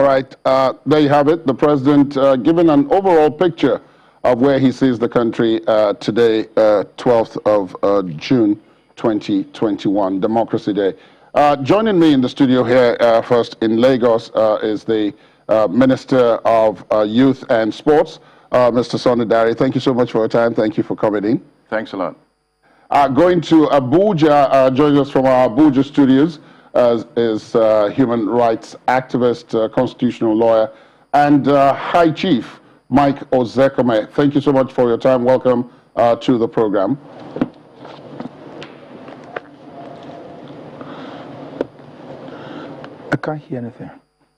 right, there you have it. The president giving an overall picture of where he sees the country today, 12th of June 2021, Democracy Day. Joining me in the studio here first in Lagos is the Minister of Youth and Sports, Mr. Sonidari. Thank you so much for your time. Thank you for coming in. Thanks a lot. Going to Abuja, joining us from our Abuja studios is human rights activist, constitutional lawyer, and High Chief Mike Ozekhome. Thank you so much for your time. Welcome to the program. I can't hear anything.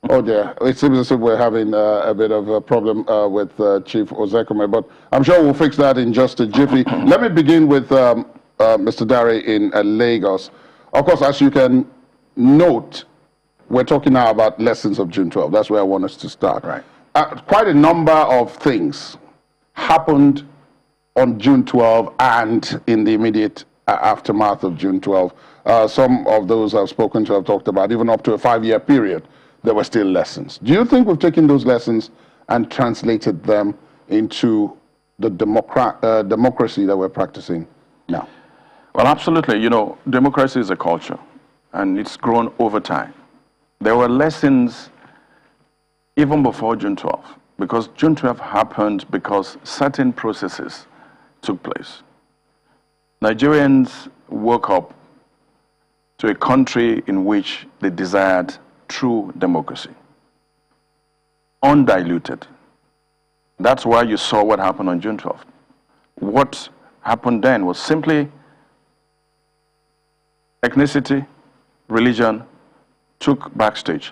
Oh dear, it seems as if we're having a bit of a problem with Chief Ozekhome, but I'm sure we'll fix that in just a jiffy. Let me begin with Mr. Dari in Lagos. Of course, as you can note, we're talking now about lessons of June 12. That's where I want us to start. Right. Quite a number of things happened on June 12 and in the immediate aftermath of June 12. Some of those I've spoken to have talked about, even up to a 5-year period, there were still lessons. Do you think we've taken those lessons and translated them into the democracy that we're practicing now? Well, absolutely. You know, democracy is a culture, and it's grown over time. There were lessons even before June 12, because June 12 happened because certain processes took place. Nigerians woke up to a country in which they desired true democracy, undiluted. That's why you saw what happened on June 12th. What happened then was simply ethnicity, religion took backstage,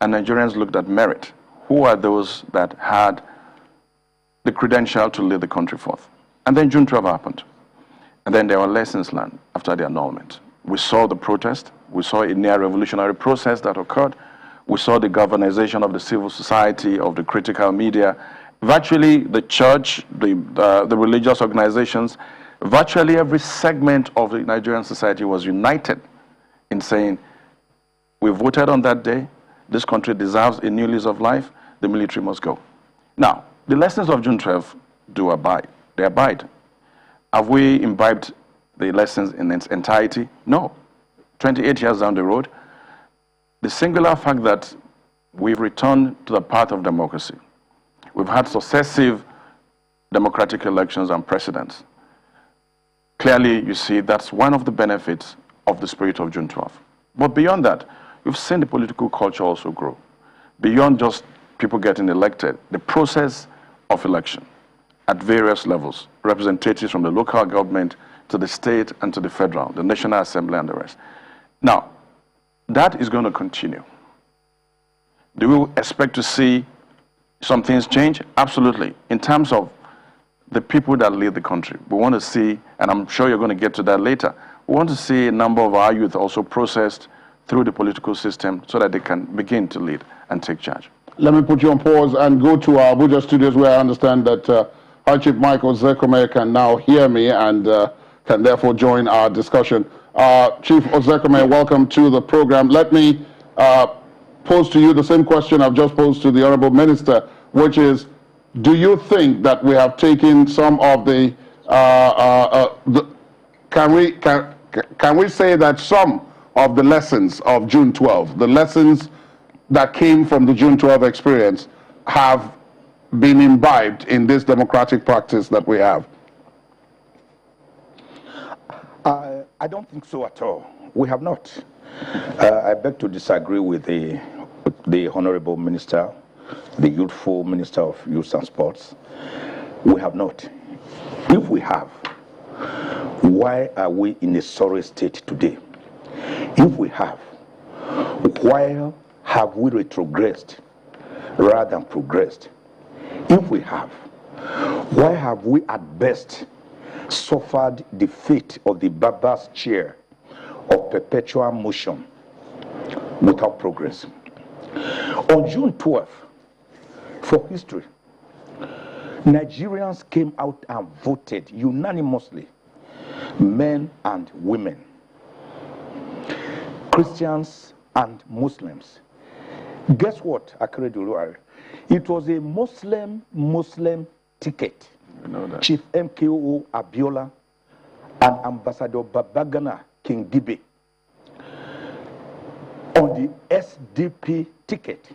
and Nigerians looked at merit. Who are those that had the credential to lead the country forth? And then June 12 happened. And then there were lessons learned after the annulment. We saw the protest. We saw a near revolutionary process that occurred. We saw the galvanization of the civil society, of the critical media. Virtually the church, the religious organizations, virtually every segment of the Nigerian society was united in saying, we voted on that day, this country deserves a new lease of life, the military must go. Now, the lessons of June 12 do abide. They abide. Have we imbibed the lessons in its entirety? No. 28 years down the road, the singular fact that we've returned to the path of democracy, we've had successive democratic elections and precedents. Clearly, you see, that's one of the benefits of the spirit of June 12. But beyond that, we've seen the political culture also grow. Beyond just people getting elected, the process of election at various levels, representatives from the local government to the state and to the federal, the National Assembly and the rest. Now, that is going to continue. Do we expect to see some things change? Absolutely. In terms of the people that lead the country, we want to see, and I'm sure you're going to get to that later, we want to see a number of our youth also processed through the political system so that they can begin to lead and take charge. Let me put you on pause and go to our Abuja studios, where I understand that High Chief Mike Ozekhome can now hear me and can therefore join our discussion. Chief Ozekhome, welcome to the program. Let me pose to you the same question I've just posed to the Honorable Minister, which is, do you think that we have taken some of can we say that some of the lessons of June 12, the lessons that came from the June 12 experience, have been imbibed in this democratic practice that we have? I don't think so at all. We have not. I beg to disagree with the Honorable Minister, the youthful Minister of Youth and Sports. We have not. If we have, why are we in a sorry state today? If we have, why have we retrogressed rather than progressed? If we have, why have we at best suffered the fate of the barbarous chair of perpetual motion without progress? On June 12th, for history, Nigerians came out and voted unanimously, men and women, Christians and Muslims, Guess what, Akeredolu? It was a Muslim ticket. You know that. Chief MKO Abiola and Ambassador Babagana Kingibe on the SDP ticket.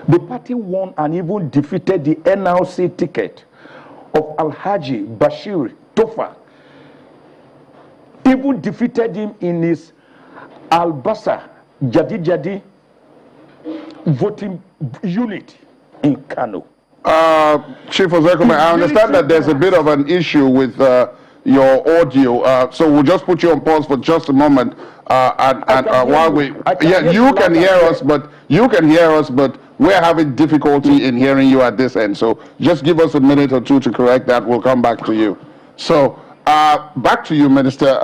The party won and even defeated the NLC ticket of Alhaji Bashir Tofa. Even defeated him in his Albasa Jadi voting unit in Kano. Chief Ozekhome, I understand that there's a bit of an issue with your audio, so we'll just put you on pause for just a moment. While we, you can hear us, but we're having difficulty in hearing you at this end. So just give us a minute or two to correct that. We'll come back to you. So back to you, Minister.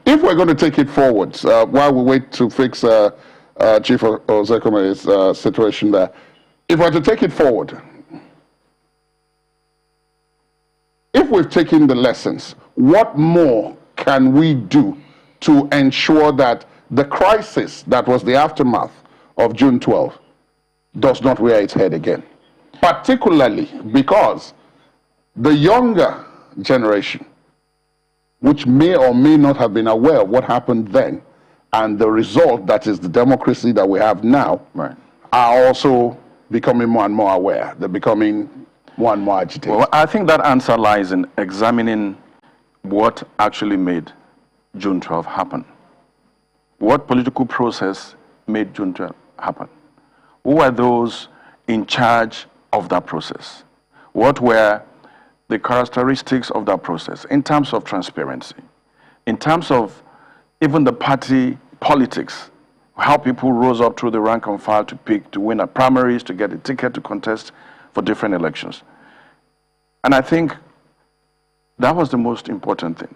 If we're going to take it forwards, while we wait to fix Chief Ozekhome's situation there, if we're to take it forward, if we've taken the lessons, what more can we do to ensure that the crisis that was the aftermath of June 12 does not rear its head again? Particularly because the younger generation, which may or may not have been aware of what happened then, and the result that is the democracy that we have now, Right. are also becoming more and more aware. They're becoming more and more agitated. Well, I think that answer lies in examining what actually made June 12 happen. What political process made June 12 happen? Who were those in charge of that process? What were the characteristics of that process in terms of transparency, in terms of even the party politics, how people rose up through the rank and file to win at primaries, to get a ticket to contest for different elections. And I think that was the most important thing,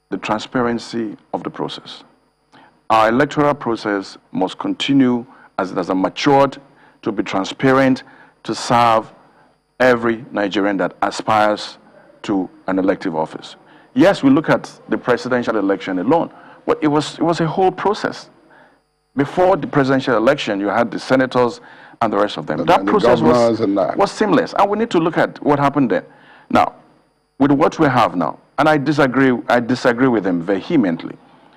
the transparency of the process. Our electoral process must continue as it has matured to be transparent, to serve every Nigerian that aspires to an elective office. Yes, we look at the presidential election alone, but it was a whole process. Before the presidential election, you had the senators and the rest of them. That process was seamless, and we need to look at what happened then. Now, with what we have now, and I disagree with them vehemently,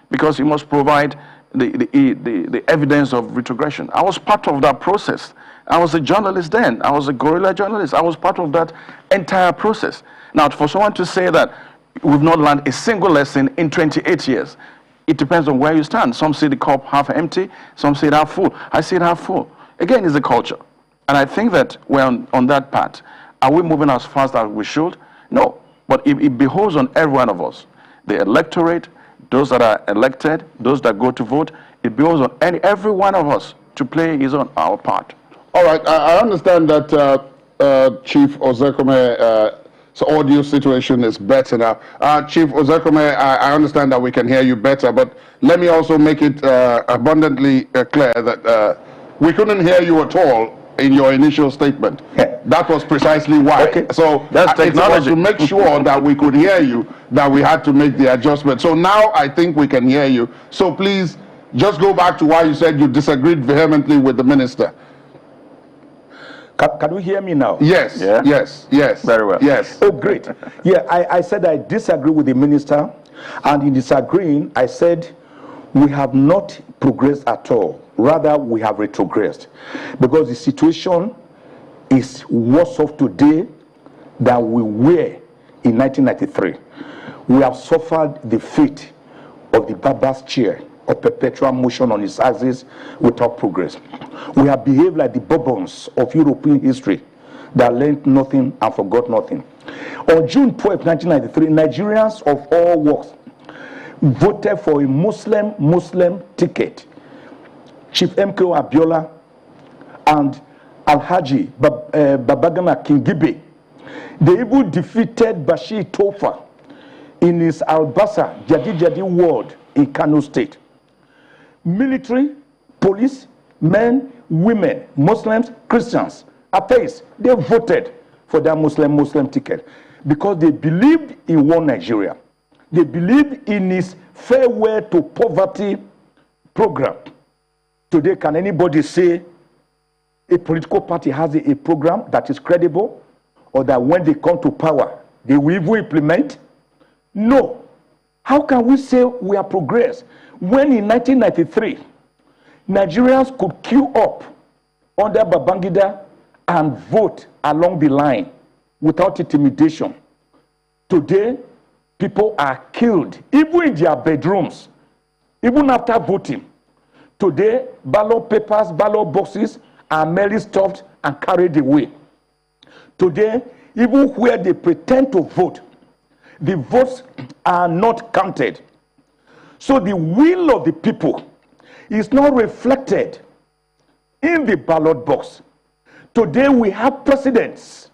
because you must provide the evidence of retrogression. I was part of that process. I was a journalist then. I was a guerrilla journalist. I was part of that entire process. Now, for someone to say that we've not learned a single lesson in 28 years, it depends on where you stand. Some see the cup half empty, some see it half full. I see it half full. Again, it's a culture. And I think that we're on that path. Are we moving as fast as we should? No. But it behoves on every one of us, the electorate, those that are elected, those that go to vote, it behoves on every one of us to play our part. All right, I understand that Chief Ozekhome's audio situation is better now. Chief Ozekhome, I understand that we can hear you better, but let me also make it abundantly clear that we couldn't hear you at all in your initial statement. That was precisely why. Okay. So that's technology. It was to make sure that we could hear you that we had to make the adjustment. So now I think we can hear you. So please just go back to why you said you disagreed vehemently with the minister. Can you hear me now? Yes, yeah? yes. Very well. Yes. Oh, great. Yeah, I said I disagree with the minister, and in disagreeing, I said we have not progressed at all. Rather, we have retrogressed, because the situation is worse off today than we were in 1993. We have suffered the fate of the Baba's chair, of perpetual motion on its axis without progress. We have behaved like the Bourbons of European history that learned nothing and forgot nothing. On June 12, 1993, Nigerians of all walks voted for a Muslim ticket. Chief MKO Abiola and Alhaji Babagana Kingibe. They even defeated Bashir Tofa in his Albasa Jadi ward in Kano State. Military, police, men, women, Muslims, Christians, atheists, they voted for that Muslim ticket because they believed in one Nigeria. They believed in his farewell to poverty program. Today, can anybody say a political party has a program that is credible, or that when they come to power, they will even implement? No. How can we say we have progressed when in 1993, Nigerians could queue up under Babangida and vote along the line without intimidation? Today, people are killed, even in their bedrooms, even after voting. Today, ballot papers, ballot boxes are merely stuffed and carried away. Today, even where they pretend to vote, the votes are not counted. So the will of the people is not reflected in the ballot box. Today we have presidents,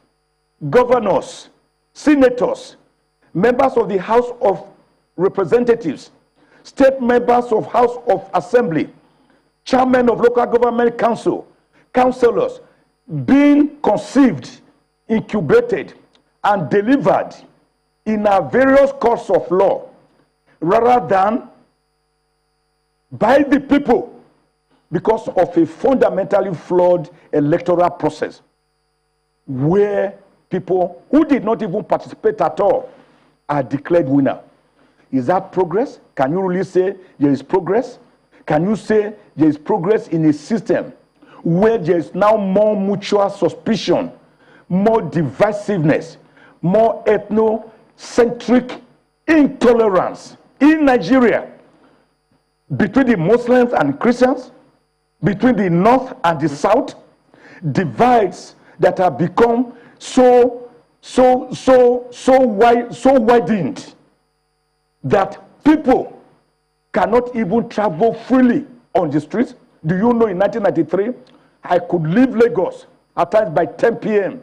governors, senators, members of the House of Representatives, state members of House of Assembly, chairmen of local government council, councillors being conceived, incubated, and delivered in our various courts of law, rather than by the people, because of a fundamentally flawed electoral process where people who did not even participate at all are declared winner. Is that progress? Can you really say there is progress? Can you say there is progress in a system where there is now more mutual suspicion, more divisiveness, more ethnocentric intolerance in Nigeria between the Muslims and Christians, between the North and the South, divides that have become so widened that people cannot even travel freely on the streets? Do you know in 1993, I could leave Lagos at times by 10 p.m.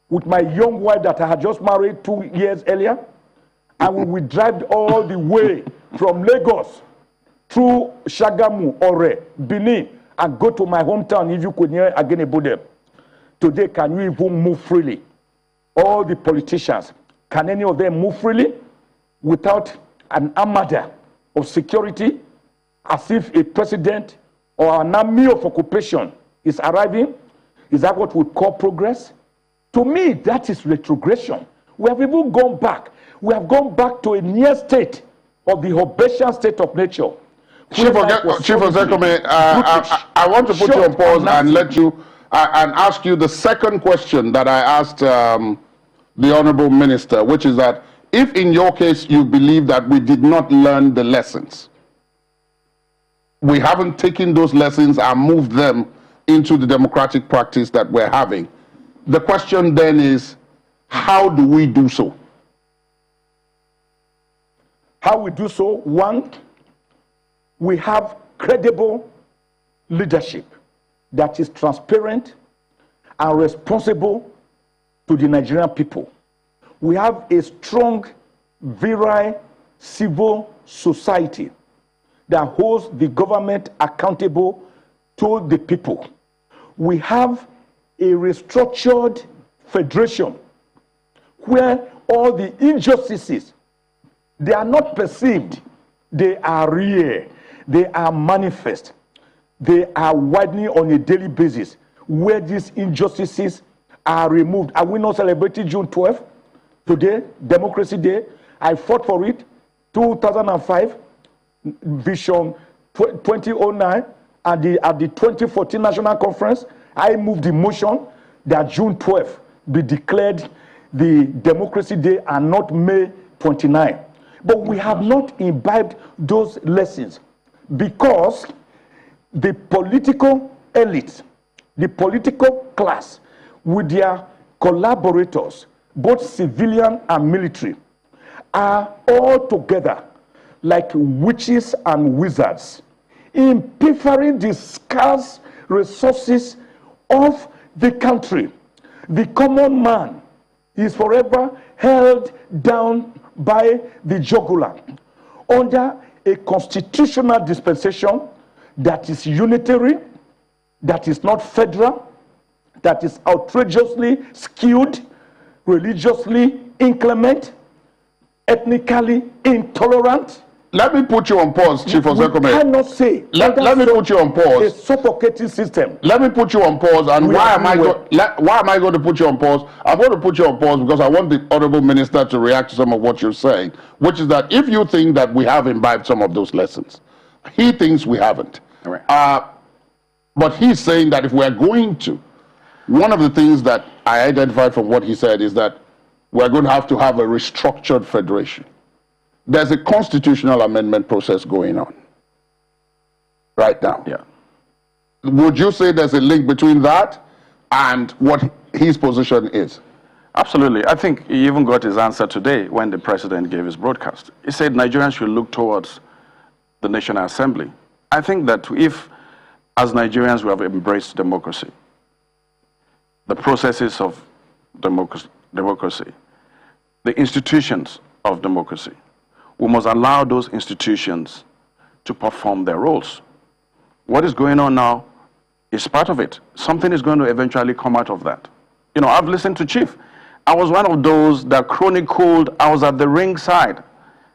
with my young wife that I had just married 2 years earlier, and we would drive all the way from Lagos through Shagamu, Ore, Benin, and go to my hometown if you could hear again about them. Today, can you even move freely? All the politicians, can any of them move freely without an armada of security, as if a president or an army of occupation is arriving? Is that what we call progress? To me, that is retrogression. We have even gone back. We have gone back to a near state of the Hobbesian state of nature. Chief Ozekhome, I want to put you on pause and let you and ask you the second question that I asked the Honorable Minister, which is that if in your case you believe that we did not learn the lessons, we haven't taken those lessons and moved them into the democratic practice that we're having, the question then is, how do we do so? How we do so? One, we have credible leadership that is transparent and responsible to the Nigerian people. We have a strong, virile civil society that holds the government accountable to the people. We have a restructured federation where all the injustices, they are not perceived, they are real, they are manifest, they are widening on a daily basis, where these injustices are removed. Are we not celebrating June 12th? Today, Democracy Day. I fought for it. 2005, Vision 2009, at the 2014 National Conference, I moved the motion that June 12th be declared the Democracy Day and not May 29. But we have not imbibed those lessons because the political elite, the political class, with their collaborators, both civilian and military, are all together like witches and wizards in pilfering the scarce resources of the country. The common man is forever held down by the jugular under a constitutional dispensation that is unitary, that is not federal, that is outrageously skewed, religiously inclement, ethnically intolerant, let me put you on pause, Chief Ozekhome. We cannot say. Let me put you on pause. A suffocating system. Let me put you on pause. And why am I going to put you on pause? I'm going to put you on pause because I want the Honorable Minister to react to some of what you're saying, which is that if you think that we have imbibed some of those lessons, he thinks we haven't. All right. But he's saying that if we're going to, one of the things that I identified from what he said is that we're going to have a restructured federation. There's a constitutional amendment process going on right now. Yeah. Would you say there's a link between that and what his position is? Absolutely. I think he even got his answer today when the president gave his broadcast. He said Nigerians should look towards the National Assembly. I think that if, as Nigerians, we have embraced democracy, the processes of democracy, the institutions of democracy, we must allow those institutions to perform their roles. What is going on now is part of it. Something is going to eventually come out of that. You know, I've listened to Chief. I was one of those that chronicled, I was at the ringside.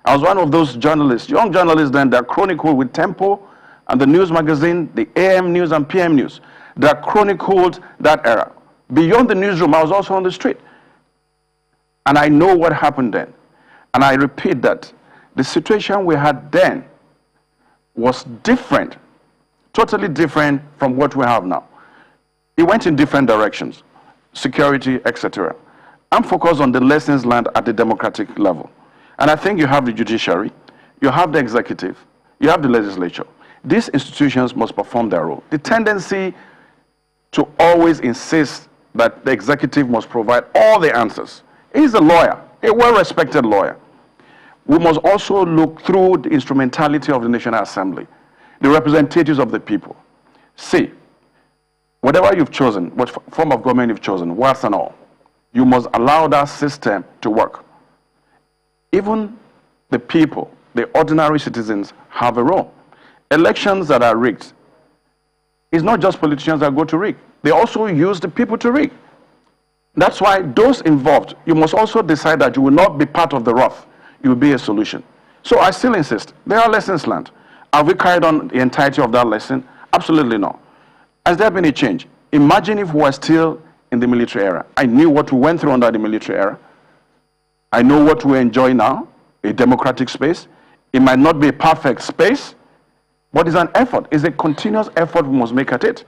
I was one of those journalists, young journalists then, that chronicled with Tempo and the news magazine, the AM News and PM News, that chronicled that era. Beyond the newsroom, I was also on the street. And I know what happened then. And I repeat that the situation we had then was different, totally different from what we have now. It went in different directions, security, etc. I'm focused on the lessons learned at the democratic level. And I think you have the judiciary, you have the executive, you have the legislature. These institutions must perform their role. The tendency to always insist that the executive must provide all the answers. He's a lawyer, a well-respected lawyer. We must also look through the instrumentality of the National Assembly, the representatives of the people. See, whatever you've chosen, what form of government you've chosen, worse and all, you must allow that system to work. Even the people, the ordinary citizens, have a role. Elections that are rigged, it's not just politicians that go to rig. They also use the people to rig. That's why those involved, you must also decide that you will not be part of the wrath. You will be a solution. So I still insist, there are lessons learned. Have we carried on the entirety of that lesson? Absolutely no. Has there been a change? Imagine if we were still in the military era. I knew what we went through under the military era. I know what we enjoy now, a democratic space. It might not be a perfect space, but it's an effort. It's a continuous effort we must make at it.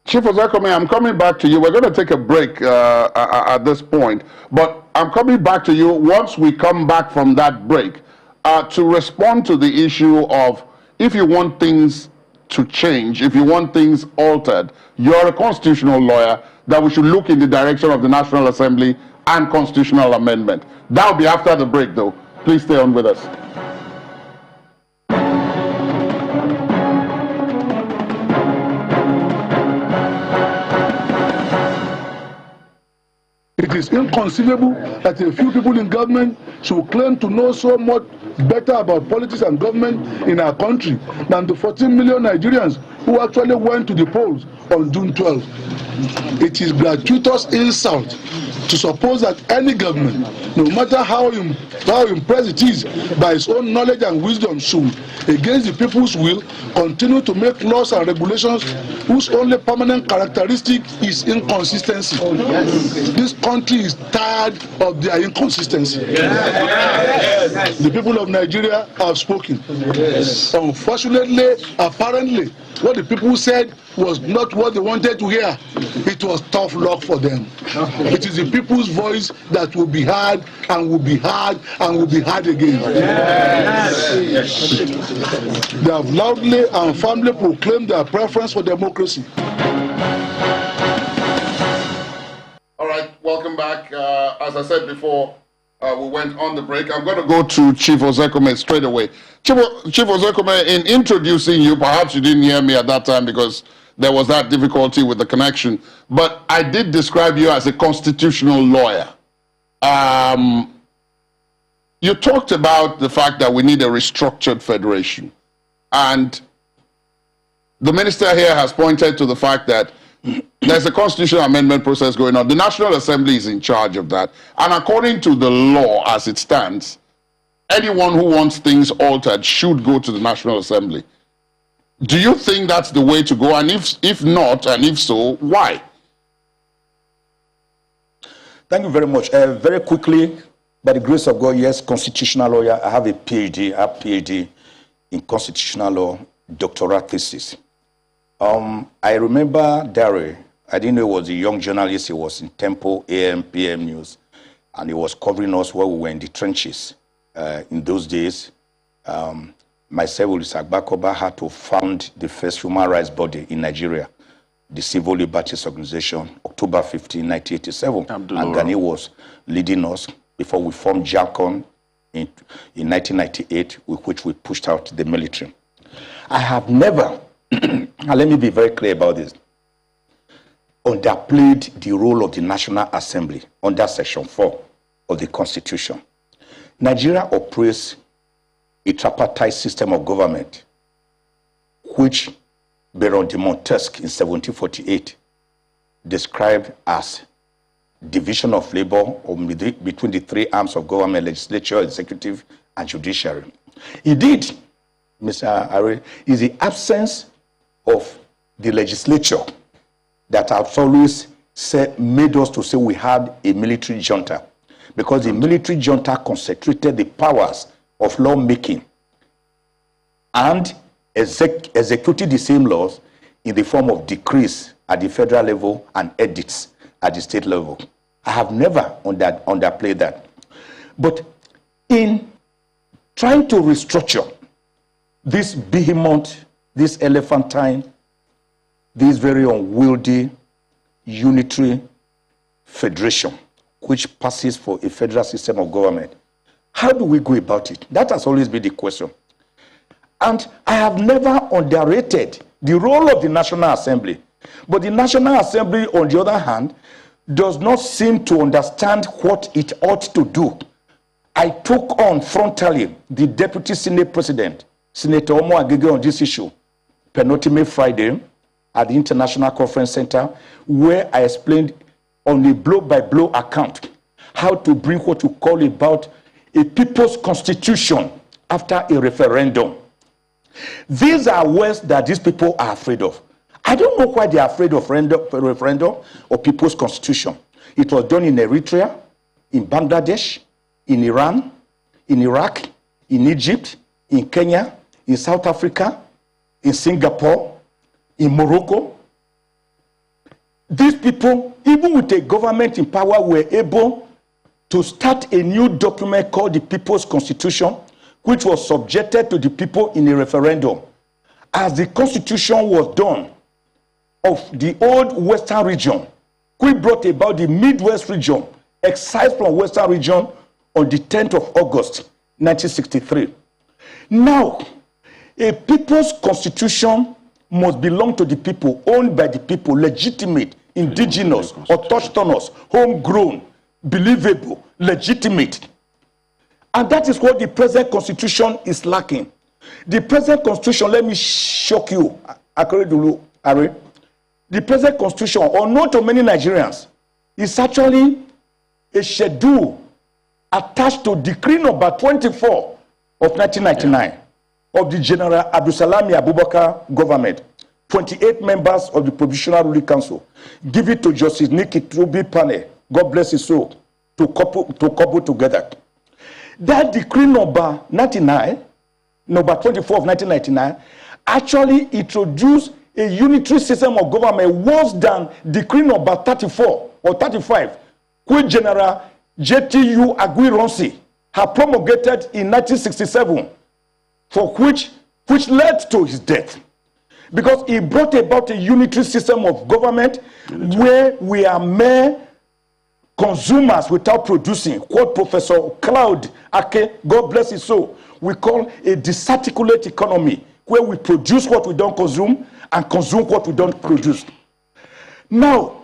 Chief Ozekhome, I'm coming back to you. We're going to take a break at this point, but I'm coming back to you once we come back from that break to respond to the issue of if you want things to change, if you want things altered, you're a constitutional lawyer, that we should look in the direction of the National Assembly and constitutional amendment. That will be after the break, though. Please stay on with us. It is inconceivable that a few people in government should claim to know so much better about politics and government in our country than the 14 million Nigerians who actually went to the polls on June 12. It is gratuitous insult to suppose that any government, no matter how impressed it is by its own knowledge and wisdom, should, against the people's will, continue to make laws and regulations whose only permanent characteristic is inconsistency. This country is tired of their inconsistency. The people of Nigeria have spoken. Unfortunately, apparently, what the people said was not what they wanted to hear. It was tough luck for them. It is the people's voice that will be heard and will be heard and will be heard again. They have loudly and firmly proclaimed their preference for democracy. All right, welcome back. As I said before, we went on the break. I'm going to go to Chief Ozekhome straight away. Chief Ozekhome, in introducing you, perhaps you didn't hear me at that time because there was that difficulty with the connection, but I did describe you as a constitutional lawyer. You talked about the fact that we need a restructured federation. And the minister here has pointed to the fact that there's a constitutional amendment process going on. The National Assembly is in charge of that. And according to the law as it stands, anyone who wants things altered should go to the National Assembly. Do you think that's the way to go? And if not, and if so, why? Thank you very much. Very quickly, by the grace of God, yes, constitutional lawyer. I have a PhD in constitutional law, doctoral thesis. I remember Derry. I didn't know he was a young journalist. He was in Tempo, AM, PM News, and he was covering us while we were in the trenches. In those days, myself, Ulisa Agbakoba, had to found the first human rights body in Nigeria, the Civil Liberties Organization, October 15, 1987. And Gani was leading us before we formed JACON in 1998, with which we pushed out the military. I have never, and let me be very clear about this, underplayed the role of the National Assembly under Section 4 of the Constitution. Nigeria operates a tripartite system of government, which Baron de Montesquieu in 1748 described as division of labor between the three arms of government: legislature, executive, and judiciary. Indeed, Mr. Ari, is the absence of the legislature that has always made us to say we had a military junta, because the military junta concentrated the powers of lawmaking and executed the same laws in the form of decrees at the federal level and edicts at the state level. I have never underplayed that. But in trying to restructure this behemoth, this elephantine, this very unwieldy unitary federation, which passes for a federal system of government, how do we go about it? That has always been the question. And I have never underrated the role of the National Assembly. But the National Assembly, on the other hand, does not seem to understand what it ought to do. I took on frontally the Deputy Senate President, Senator Omo Agege, on this issue, penultimate Friday at the International Conference Center, where I explained on a blow-by-blow account how to bring what you call about a people's constitution after a referendum. These are words that these people are afraid of. I don't know why they are afraid of referendum or people's constitution. It was done in Eritrea, in Bangladesh, in Iran, in Iraq, in Egypt, in Kenya, in South Africa, in Singapore, in Morocco. These people, even with a government in power, were able to start a new document called the People's Constitution, which was subjected to the people in a referendum. As the constitution was done of the old Western region, which brought about the Midwest region, excised from Western region on the 10th of August, 1963. Now, a people's constitution must belong to the people, owned by the people, legitimate, indigenous, autochthonous, homegrown, believable, legitimate. And that is what the present constitution is lacking. The present constitution, let me shock you, Akeredolu Are. The present constitution, unknown to many Nigerians, is actually a schedule attached to decree number 24 of 1999 of the General Abdulsalami Abubakar government. 28 members of the Provisional Ruling Council give it to Justice Nikki Truby Pane, God bless his soul, to couple together. That decree number 99, number 24 of 1999, actually introduced a unitary system of government worse than decree number 34 or 35, which General JTU Aguiyi-Ironsi had promulgated in 1967, for which led to his death. Because he brought about a unitary system of government where we are mere consumers without producing, what Professor Claude Ake, God bless his soul, we call a disarticulate economy, where we produce what we don't consume and consume what we don't produce. Now,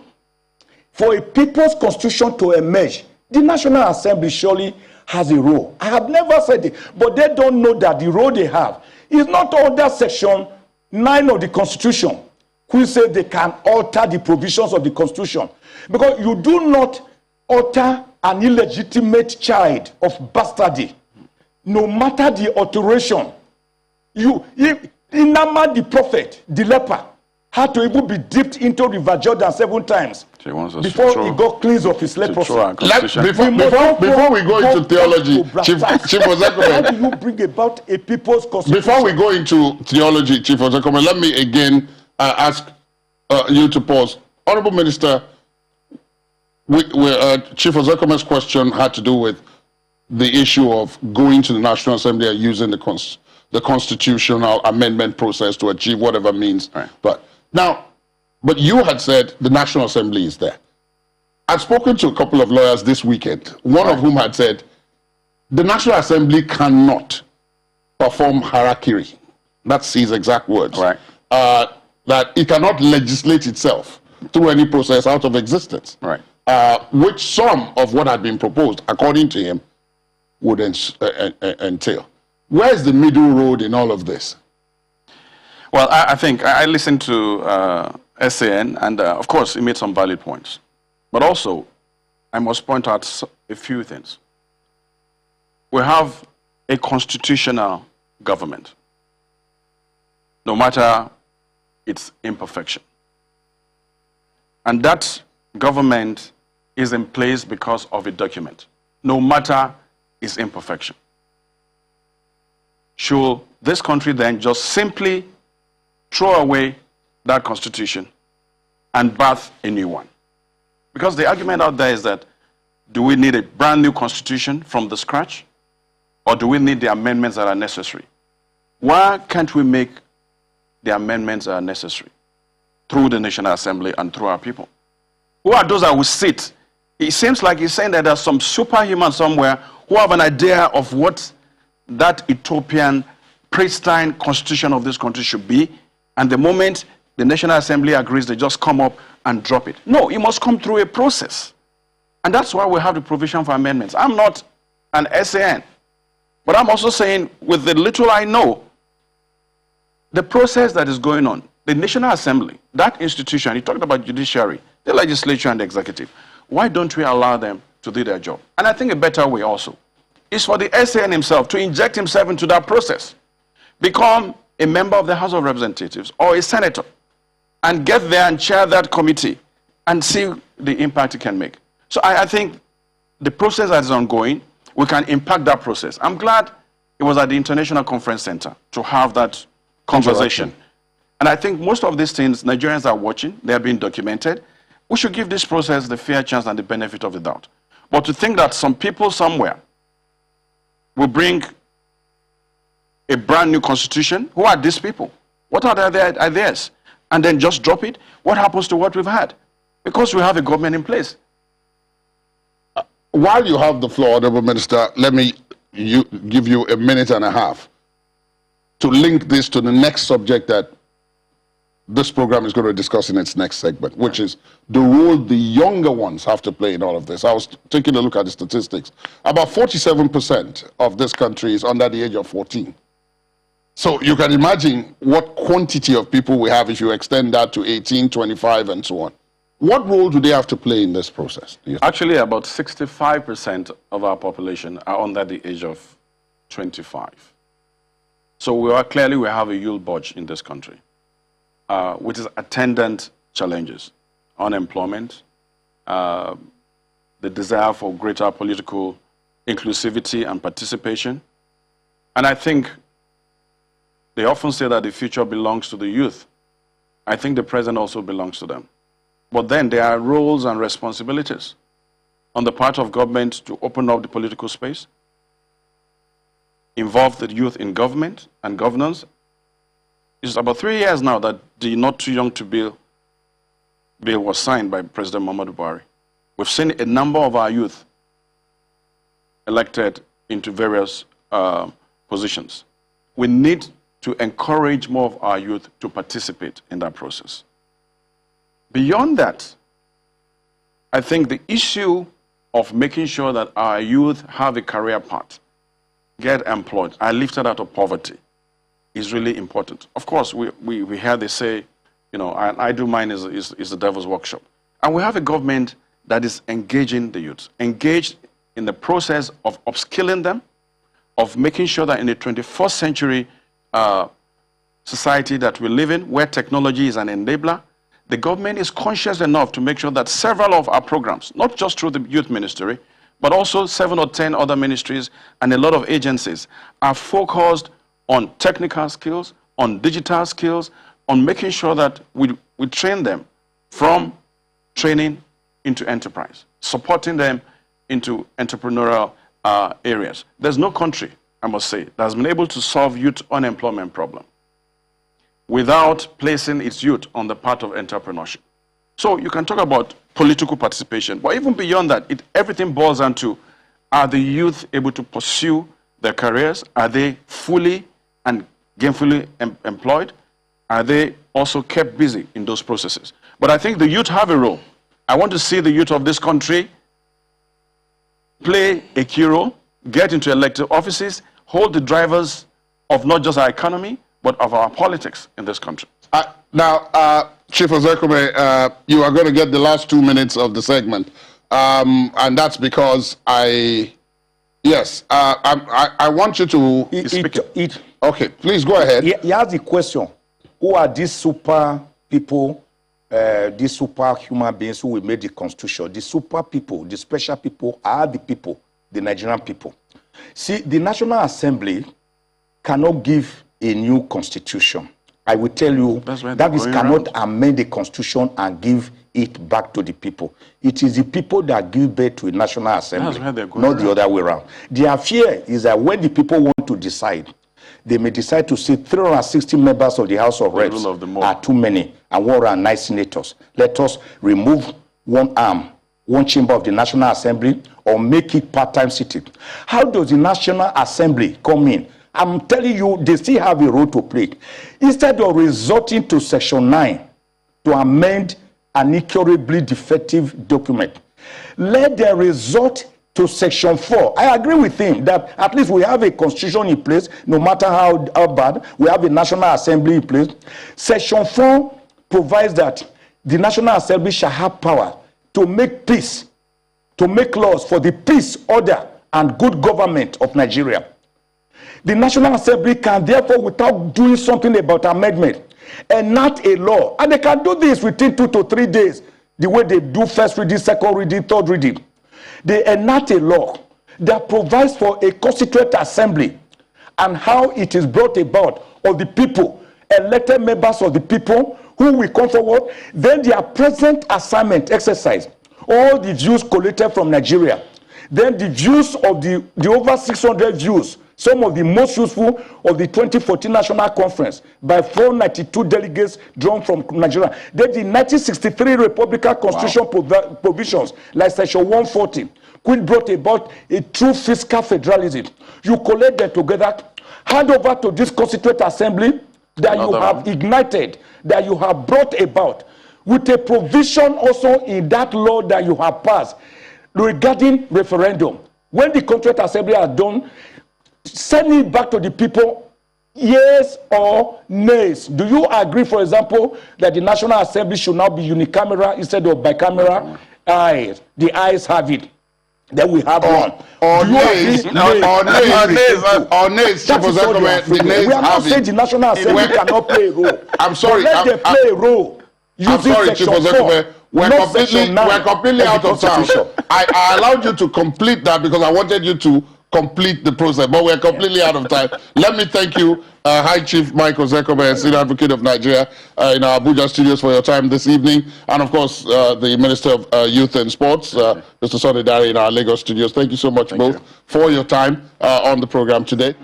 for a people's constitution to emerge, the National Assembly surely has a role. I have never said it, but they don't know that the role they have is not under Section 9 of the Constitution, which says they can alter the provisions of the Constitution. Because you do not alter an illegitimate child of bastardy no matter the alteration, Inama the prophet, the leper, had to even be dipped into River Jordan 7 times before he got cleansed of his leprosy. Before we go into theology, Chief Ozekhome, how do you bring about a people's constitution? Before we go into theology, Chief Ozekhome, let me again ask you to pause. Honorable Minister, Chief Ozekhome's question had to do with the issue of going to the National Assembly and using the constitutional amendment process to achieve whatever means. Right. But you had said the National Assembly is there. I've spoken to a couple of lawyers this weekend, one of whom had said the National Assembly cannot perform harakiri. That's his exact words. Right. That it cannot legislate itself through any process out of existence. Right. Which some of what had been proposed, according to him, would entail. Where's the middle road in all of this? Well, I think I listened to SAN, and of course, he made some valid points. But also, I must point out a few things. We have a constitutional government, no matter its imperfection. And that government is in place because of a document, no matter its imperfection. Should this country then just simply throw away that constitution and birth a new one? Because the argument out there is that, do we need a brand new constitution from the scratch? Or do we need the amendments that are necessary? Why can't we make the amendments that are necessary through the National Assembly and through our people? Who are those that will sit? It seems like he's saying that there's some superhuman somewhere who have an idea of what that utopian, pristine constitution of this country should be, and the moment the National Assembly agrees, they just come up and drop it. No, it must come through a process. And that's why we have the provision for amendments. I'm not an SAN, but I'm also saying, with the little I know, the process that is going on, the National Assembly, that institution, he talked about judiciary, the legislature and the executive, why don't we allow them to do their job? And I think a better way also is for the SAN himself to inject himself into that process, become a member of the House of Representatives or a senator, and get there and chair that committee and see the impact it can make. So I think the process that is ongoing, we can impact that process. I'm glad it was at the International Conference Center to have that conversation. And I think most of these things, Nigerians are watching, they are being documented. We should give this process the fair chance and the benefit of the doubt. But to think that some people somewhere will bring a brand new constitution, who are these people? What are their ideas? And then just drop it? What happens to what we've had? Because we have a government in place. While you have the floor, Honorable Minister, let me give you a minute and a half to link this to the next subject that this program is going to discuss in its next segment, which is the role the younger ones have to play in all of this. I was taking a look at the statistics. About 47% of this country is under the age of 14. So you can imagine what quantity of people we have if you extend that to 18, 25, and so on. What role do they have to play in this process? Actually, about 65% of our population are under the age of 25. So we have a youth bulge in this country, which is attendant challenges, unemployment, the desire for greater political inclusivity and participation. And I think they often say that the future belongs to the youth. I think the present also belongs to them. But then there are roles and responsibilities on the part of government to open up the political space, involve the youth in government and governance. It's about 3 years now that the Not Too Young to Bill was signed by President Muhammadu Buhari. We've seen a number of our youth elected into various positions. We need to encourage more of our youth to participate in that process. Beyond that, I think the issue of making sure that our youth have a career path, get employed, are lifted out of poverty, is really important. Of course, we hear they say, you know, an idle mind is the devil's workshop. And we have a government that is engaging the youth, engaged in the process of upskilling them, of making sure that in the 21st century society that we live in, where technology is an enabler, the government is conscious enough to make sure that several of our programs, not just through the youth ministry, but also 7 or 10 other ministries and a lot of agencies, are focused on technical skills, on digital skills, on making sure that we train them from training into enterprise, supporting them into entrepreneurial areas. There's no country, I must say, that has been able to solve youth unemployment problem without placing its youth on the path of entrepreneurship. So you can talk about political participation, but even beyond that, everything boils down to, are the youth able to pursue their careers? Are they fully and gainfully employed? Are they also kept busy in those processes? But I think the youth have a role. I want to see the youth of this country play a key role, get into elected offices, hold the drivers of not just our economy, but of our politics in this country. Now, Chief Ozekhome, you are going to get the last 2 minutes of the segment, and that's because I want you to... Okay, please go ahead. He asked the question, who are these super people, these super human beings who will make the constitution? The super people, the special people are the people, the Nigerian people. See, the National Assembly cannot give a new constitution. I will tell you, that is cannot amend the constitution and give it back to the people. It is the people that give birth to a National Assembly, not the other way around. Their fear is that when the people want to decide, they may decide to say 360 members of the House of Reps are too many and 109 senators. Let us remove one arm, one chamber of the National Assembly, or make it part-time sitting. How does the National Assembly come in? I'm telling you, they still have a role to play. Instead of resorting to Section 9 to amend an incurably defective document, let them resort to Section 4. I agree with him that at least we have a constitution in place, no matter how bad, we have a National Assembly in place. Section 4 provides that the National Assembly shall have power to make peace, to make laws for the peace, order, and good government of Nigeria. The National Assembly can therefore, without doing something about amendment, enact a law. And they can do this within 2 to 3 days, the way they do first reading, second reading, third reading. They enact a law that provides for a constituent assembly and how it is brought about of the people, elected members of the people who will come forward. Then their present assignment exercise, all the views collected from Nigeria, then the views of the over 600 views, some of the most useful of the 2014 National Conference by 492 delegates drawn from Nigeria. Then the 1963 Republican Constitution provisions, like Section 140, which brought about a true fiscal federalism. You collect them together, hand over to this Constituent Assembly that you have ignited, that you have brought about, with a provision also in that law that you have passed regarding referendum. When the Constituent Assembly has done, send it back to the people, yes or nays. Do you agree, for example, that the National Assembly should now be unicameral instead of bicameral? Aye, the ayes have it. Then we have one. Or nays. We are not saying the National Assembly cannot play a role. I'm sorry. Let them play a role. I'm sorry, Chief Ozekhome. We're completely out of time. I allowed you to complete that because I wanted you to complete the process, but we're completely out of time. Let me thank you, High Chief Mike Ozekhome, Senior Advocate of Nigeria, in our Abuja studios for your time this evening, and of course, the Minister of Youth and Sports, Mr. Sunday Dare, in our Lagos studios. Thank you so much both for your time on the program today.